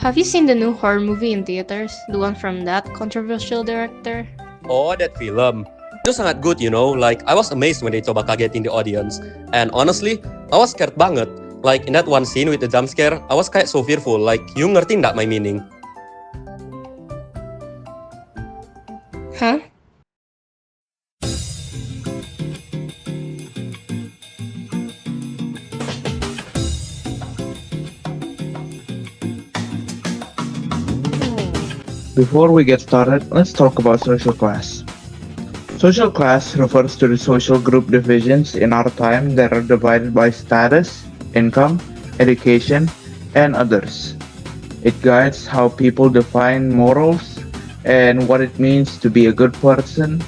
Have you seen the new horror movie in theaters? The one from that controversial director? Oh, that film. Itu sangat good, Like, I was amazed when they coba kagetin the audience. And honestly, I was scared banget. Like, in that one scene with the jump scare, I was kayak so fearful. Like, you ngerti nggak my meaning? Huh? Before we get started, let's talk about social class. Social class refers to the social group divisions in our time that are divided by status, income, education, and others. It guides how people define morals and what it means to be a good person,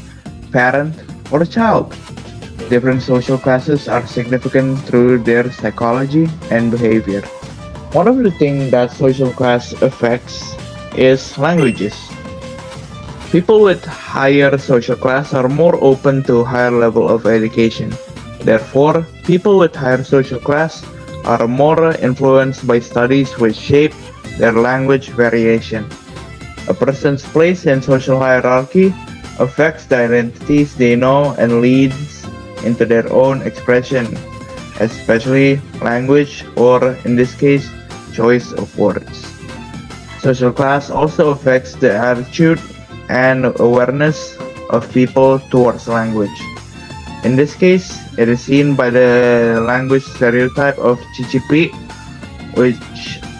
parent, or a child. Different social classes are significant through their psychology and behavior. One of the things that social class affects is languages. People with higher social class are more open to higher level of education. Therefore, people with higher social class are more influenced by studies which shape their language variation. A person's place in social hierarchy affects the identities they know and leads into their own expression, especially language or, in this case, choice of words. Social class also affects the attitude and awareness of people towards language. In this case, it is seen by the language stereotype of Cicipi, which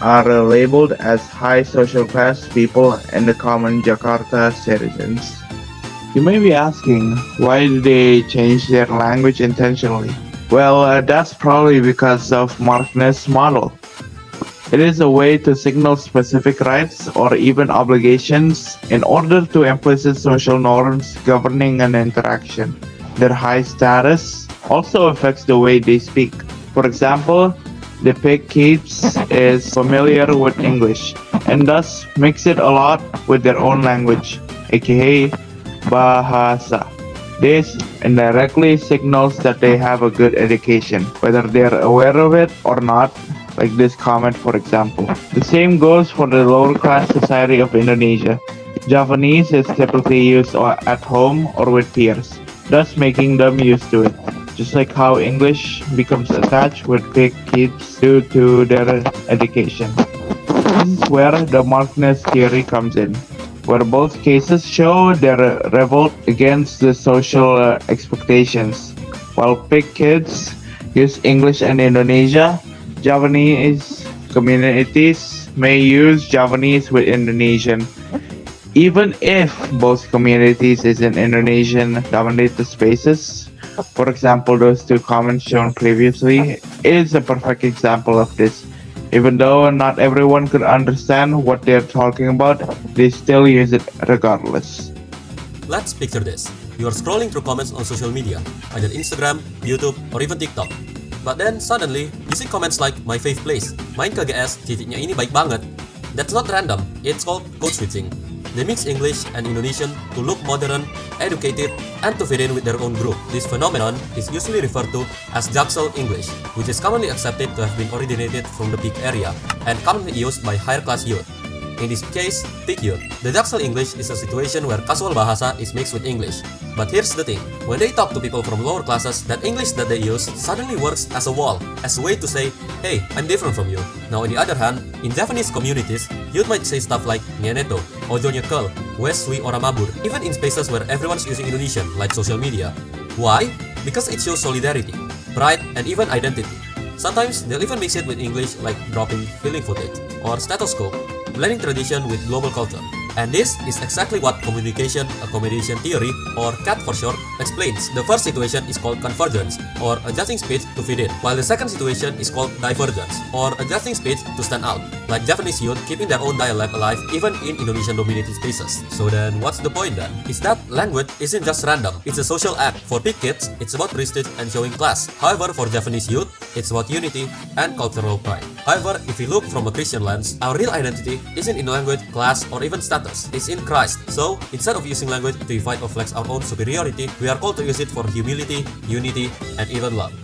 are labeled as high social class people and the common Jakarta citizens. You may be asking, why did they change their language intentionally? Well, that's probably because of Markness model. It is a way to signal specific rights or even obligations in order to implicit social norms governing an interaction. Their high status also affects the way they speak. For example, the pig keeps is familiar with English and thus mix it a lot with their own language, aka bahasa. This indirectly signals that they have a good education, whether they're aware of it or not, like this comment for example. The same goes for the lower class society of Indonesia. Javanese is typically used at home or with peers, thus making them used to it. Just like how English becomes attached with pig kids due to their education. This is where the Markness theory comes in, where both cases show their revolt against the social expectations. While pig kids use English in Indonesia, Javanese communities may use Javanese with Indonesian. Even if both communities is in Indonesian dominated spaces, for example those two comments shown previously, is a perfect example of this. Even though not everyone could understand what they're talking about, they still use it regardless. Let's picture this. You are scrolling through comments on social media, either Instagram, YouTube, or even TikTok. But then suddenly, you see comments like my fave place, main ke GS, titiknya ini baik banget. That's not random, it's called code switching. They mix English and Indonesian to look modern, educated, and to fit in with their own group. This phenomenon is usually referred to as Jaksel English, which is commonly accepted to have been originated from the pig area and commonly used by higher class youth. In this case, pig youth. The Jaksel English is a situation where casual bahasa is mixed with English. But here's the thing, when they talk to people from lower classes, that English that they use suddenly works as a wall, as a way to say, hey, I'm different from you. Now on the other hand, in Japanese communities, youth might say stuff like ngeneto, ojo nyekel, wes sui ora mabur, even in spaces where everyone's using Indonesian, like social media. Why? Because it shows solidarity, pride, and even identity. Sometimes they'll even mix it with English like dropping filling footage or stethoscope, blending tradition with global culture. And this is exactly what communication accommodation theory, or CAT for short, explains. The first situation is called convergence, or adjusting speech to fit in, while the second situation is called divergence, or adjusting speech to stand out, like Japanese youth keeping their own dialect alive even in Indonesian-dominated spaces. So then, what's the point then? Is that language isn't just random, it's a social act. For big kids, it's about prestige and showing class. However, for Japanese youth, it's about unity and cultural pride. However, if we look from a Christian lens, our real identity isn't in language, class, or even status. It's in Christ. So, instead of using language to divide or flex our own superiority, we are called to use it for humility, unity, and even love.